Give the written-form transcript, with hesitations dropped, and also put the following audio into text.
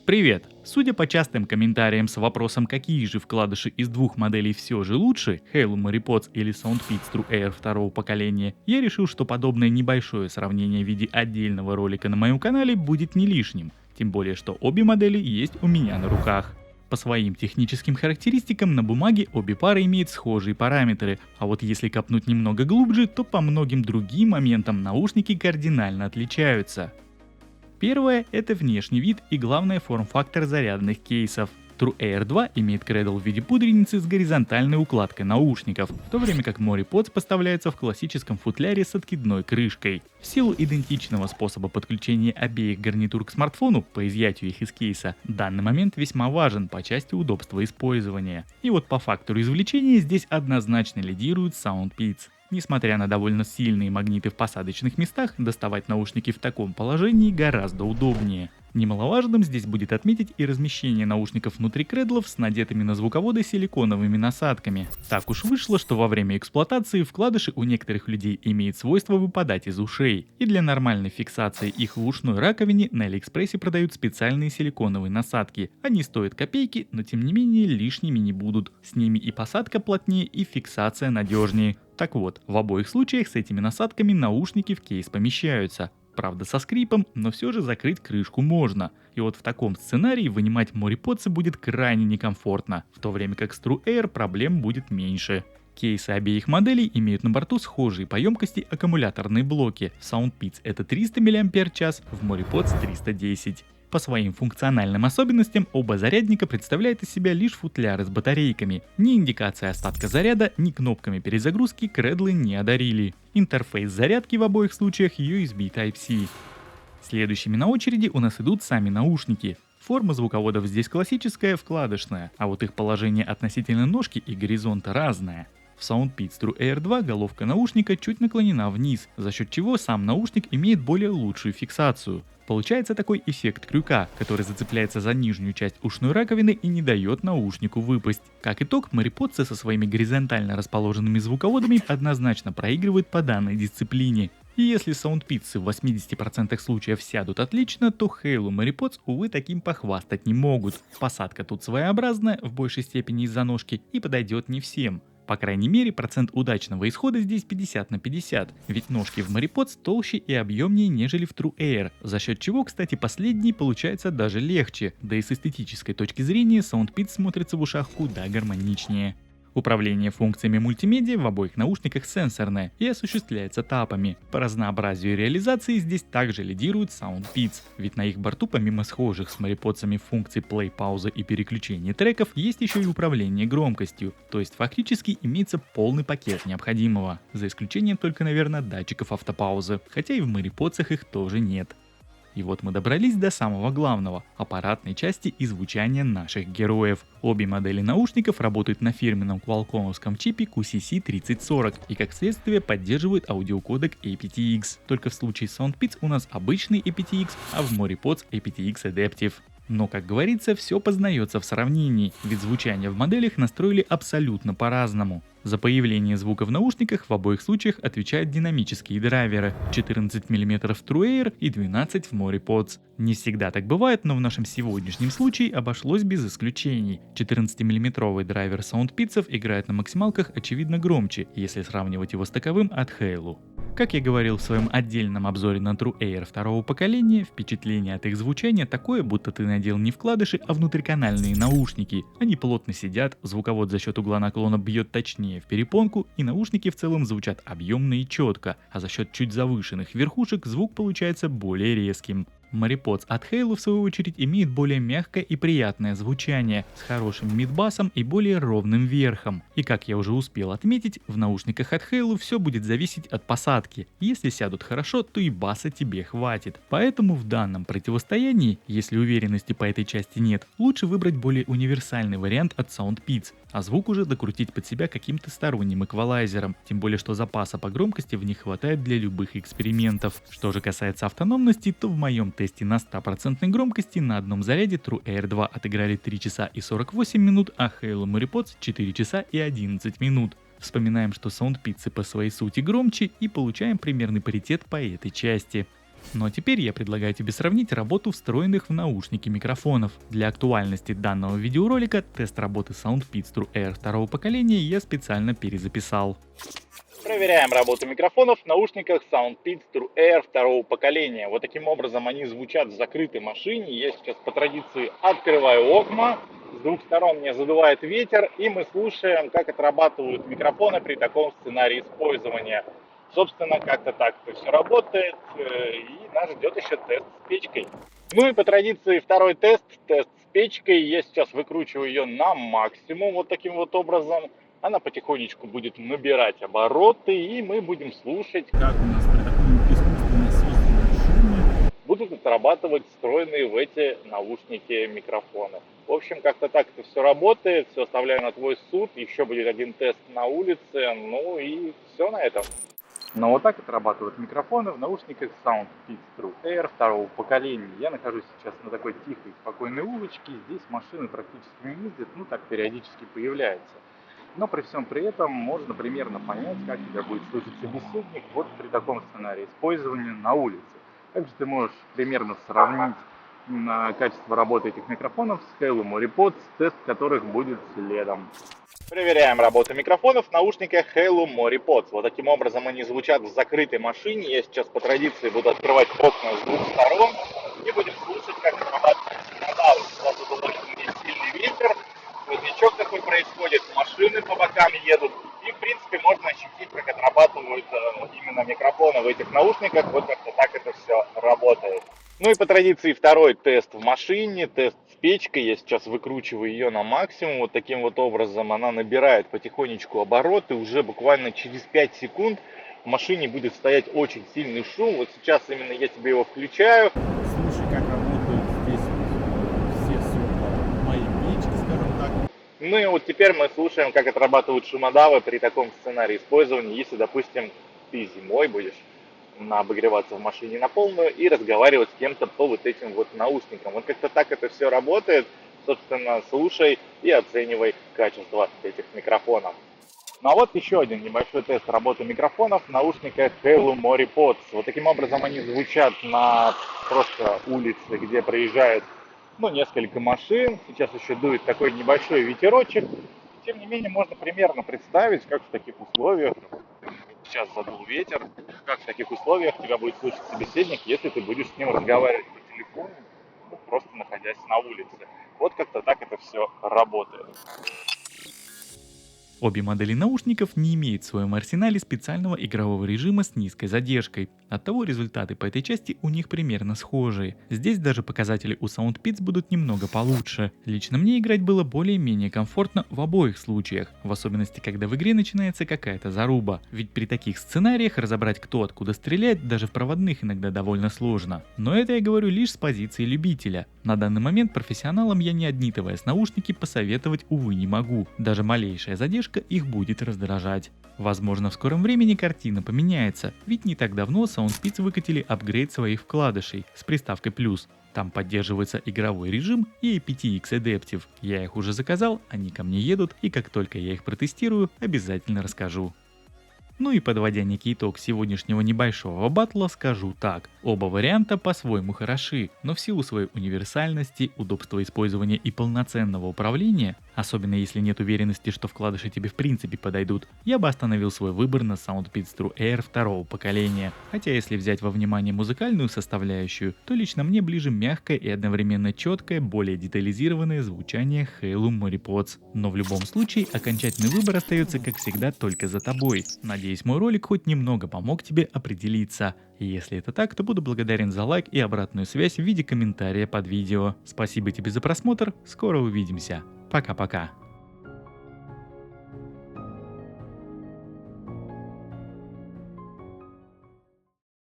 Привет! Судя по частым комментариям с вопросом, какие же вкладыши из двух моделей все же лучше, Halo Maripods или SoundPeats True Air второго поколения, я решил, что подобное небольшое сравнение в виде отдельного ролика на моем канале будет не лишним, тем более что обе модели есть у меня на руках. По своим техническим характеристикам на бумаге обе пары имеют схожие параметры, а вот если копнуть немного глубже, то по многим другим моментам наушники кардинально отличаются. Первое — это внешний вид и главное форм-фактор зарядных кейсов. True Air 2 имеет кредл в виде пудреницы с горизонтальной укладкой наушников, в то время как Maripods поставляется в классическом футляре с откидной крышкой. В силу идентичного способа подключения обеих гарнитур к смартфону по изъятию их из кейса, данный момент весьма важен по части удобства использования. И вот по фактору извлечения здесь однозначно лидирует SoundPeats. Несмотря на довольно сильные магниты в посадочных местах, доставать наушники в таком положении гораздо удобнее. Немаловажным здесь будет отметить и размещение наушников внутри кредлов с надетыми на звуководы силиконовыми насадками. Так уж вышло, что во время эксплуатации вкладыши у некоторых людей имеют свойство выпадать из ушей, и для нормальной фиксации их в ушной раковине на Алиэкспрессе продают специальные силиконовые насадки. Они стоят копейки, но тем не менее лишними не будут. С ними и посадка плотнее, и фиксация надежнее. Так вот, в обоих случаях с этими насадками наушники в кейс помещаются. Правда со скрипом, но все же закрыть крышку можно. И вот в таком сценарии вынимать Maripods будет крайне некомфортно, в то время как с True Air проблем будет меньше. Кейсы обеих моделей имеют на борту схожие по емкости аккумуляторные блоки. В SoundPeats это 300 мАч, в Maripods 310. По своим функциональным особенностям оба зарядника представляют из себя лишь футляры с батарейками. Ни индикации остатка заряда, ни кнопками перезагрузки кредлы не одарили. Интерфейс зарядки в обоих случаях USB Type-C. Следующими на очереди у нас идут сами наушники. Форма звуководов здесь классическая, вкладышная, а вот их положение относительно ножки и горизонта разное. В SoundPeats True Air 2 головка наушника чуть наклонена вниз, за счет чего сам наушник имеет более лучшую фиксацию. Получается такой эффект крюка, который зацепляется за нижнюю часть ушной раковины и не дает наушнику выпасть. Как итог, Maripods со своими горизонтально расположенными звуководами однозначно проигрывают по данной дисциплине. И если SoundPeats в 80% случаев сядут отлично, то Halo Maripods, увы, таким похвастать не могут. Посадка тут своеобразная, в большей степени из-за ножки, и подойдет не всем. По крайней мере, процент удачного исхода здесь 50 на 50, ведь ножки в Maripods толще и объемнее, нежели в True Air, за счет чего, кстати, последний получается даже легче, да и с эстетической точки зрения SoundPeats смотрится в ушах куда гармоничнее. Управление функциями мультимедиа в обоих наушниках сенсорное и осуществляется тапами. По разнообразию реализации здесь также лидирует SoundPeats, ведь на их борту помимо схожих с Maripods'ами функций play, пауза и переключение треков, есть еще и управление громкостью, то есть фактически имеется полный пакет необходимого, за исключением только, наверное, датчиков автопаузы, хотя и в Maripods'ах их тоже нет. И вот мы добрались до самого главного – аппаратной части и звучания наших героев. Обе модели наушников работают на фирменном квалкомовском чипе QCC3040 и как следствие поддерживают аудиокодек aptX. Только в случае SoundPeats у нас обычный aptX, а в Maripods aptX Adaptive. Но, как говорится, все познается в сравнении, ведь звучание в моделях настроили абсолютно по-разному. За появление звука в наушниках в обоих случаях отвечают динамические драйверы 14 мм в True Air и 12 в Maripods. Не всегда так бывает, но в нашем сегодняшнем случае обошлось без исключений. 14-мм драйвер SoundPeats играет на максималках очевидно громче, если сравнивать его с таковым от Halo. Как я говорил в своем отдельном обзоре на True Air второго поколения, впечатление от их звучания такое, будто ты надел не вкладыши, а внутриканальные наушники. Они плотно сидят, звуковод за счет угла наклона бьет точнее в перепонку, и наушники в целом звучат объемно и четко, а за счет чуть завышенных верхушек звук получается более резким. Maripods от Halo в свою очередь имеет более мягкое и приятное звучание, с хорошим мидбасом и более ровным верхом. И как я уже успел отметить, в наушниках от Halo все будет зависеть от посадки. Если сядут хорошо, то и баса тебе хватит. Поэтому в данном противостоянии, если уверенности по этой части нет, лучше выбрать более универсальный вариант от SoundPeats, а звук уже докрутить под себя каким-то сторонним эквалайзером, тем более что запаса по громкости в них хватает для любых экспериментов. Что же касается автономности, то в моем тесте на 100% громкости на одном заряде True Air 2 отыграли 3 часа и 48 минут, а Halo Maripods 4 часа и 11 минут. Вспоминаем, что саундпитсы по своей сути громче и получаем примерный паритет по этой части. Ну а теперь я предлагаю тебе сравнить работу встроенных в наушники микрофонов. Для актуальности данного видеоролика тест работы SoundPitstru Air второго поколения я специально перезаписал. Проверяем работу микрофонов в наушниках SoundPitstru Air второго поколения. Вот таким образом они звучат в закрытой машине. Я сейчас по традиции открываю окна, с двух сторон мне задувает ветер, и мы слушаем, как отрабатывают микрофоны при таком сценарии использования. Собственно, как-то так это все работает, и нас ждет еще тест с печкой. Ну и по традиции второй тест с печкой. Я сейчас выкручиваю ее на максимум, вот таким вот образом. Она потихонечку будет набирать обороты, и мы будем слушать, как у нас при таком искусственно созданном шуме будут отрабатывать встроенные в эти наушники микрофоны. В общем, как-то так это все работает, все оставляю на твой суд, еще будет один тест на улице, ну и все на этом. Но вот так отрабатывают микрофоны в наушниках SoundPitstru Air второго поколения. Я нахожусь сейчас на такой тихой, спокойной улочке, здесь машины практически не ездят, ну так периодически появляются. Но при всем при этом можно примерно понять, как тебя будет слышать собеседник вот при таком сценарии использования на улице. Также ты можешь примерно сравнить качество работы этих микрофонов с Halo MoriPods, тест которых будет следом. Проверяем работу микрофонов в наушниках Halo MoriPods. Вот таким образом они звучат в закрытой машине. Я сейчас по традиции буду открывать окна с двух сторон и будем слушать, как отрабатывают сигналы. Сейчас тут очень сильный ветер, сквознячок такой происходит, машины по бокам едут. И, в принципе, можно ощутить, как отрабатывают именно микрофоны в этих наушниках. Вот как-то так это все работает. Ну и по традиции второй тест в машине, тест с печкой. Я сейчас выкручиваю ее на максимум. Вот таким вот образом она набирает потихонечку обороты. Уже буквально через 5 секунд в машине будет стоять очень сильный шум. Вот сейчас именно я тебе его включаю. Слушай, как работают здесь все сопла моей печки, скажем так. Ну и вот теперь мы слушаем, как отрабатывают шумодавы при таком сценарии использования. Если, допустим, ты зимой будешь обогреваться в машине на полную и разговаривать с кем-то по вот этим вот наушникам. Вот как-то так это все работает. Собственно, слушай и оценивай качество этих микрофонов. Ну а вот еще один небольшой тест работы микрофонов в наушниках Halo MoriPods. Вот таким образом они звучат на просто улице, где проезжают несколько машин. Сейчас еще дует такой небольшой ветерочек. Тем не менее, можно примерно представить, как в таких условиях, сейчас задул ветер, как в таких условиях тебя будет слышать собеседник, если ты будешь с ним разговаривать по телефону, просто находясь на улице. Вот как-то так это все работает. Обе модели наушников не имеют в своем арсенале специального игрового режима с низкой задержкой. Оттого результаты по этой части у них примерно схожие. Здесь даже показатели у SoundPits будут немного получше. Лично мне играть было более-менее комфортно в обоих случаях, в особенности когда в игре начинается какая-то заруба. Ведь при таких сценариях разобрать, кто откуда стреляет, даже в проводных иногда довольно сложно. Но это я говорю лишь с позиции любителя. На данный момент профессионалам я не одни ТВС-наушники посоветовать, увы, не могу. Даже малейшая задержка их будет раздражать. Возможно, в скором времени картина поменяется, ведь не так давно SoundPits выкатили апгрейд своих вкладышей с приставкой плюс. Там поддерживается игровой режим и aptX Adaptive. Я их уже заказал, они ко мне едут, и как только я их протестирую, обязательно расскажу. Ну и подводя некий итог сегодняшнего небольшого батла, скажу так. Оба варианта по-своему хороши, но в силу своей универсальности, удобства использования и полноценного управления, особенно если нет уверенности, что вкладыши тебе в принципе подойдут, я бы остановил свой выбор на SoundPitstru Air второго поколения. Хотя если взять во внимание музыкальную составляющую, то лично мне ближе мягкое и одновременно четкое, более детализированное звучание Halo MoriPods. Но в любом случае окончательный выбор остается как всегда только за тобой. Надеюсь, мой ролик хоть немного помог тебе определиться. И если это так, то буду благодарен за лайк и обратную связь в виде комментария под видео. Спасибо тебе за просмотр, скоро увидимся. Пока-пока.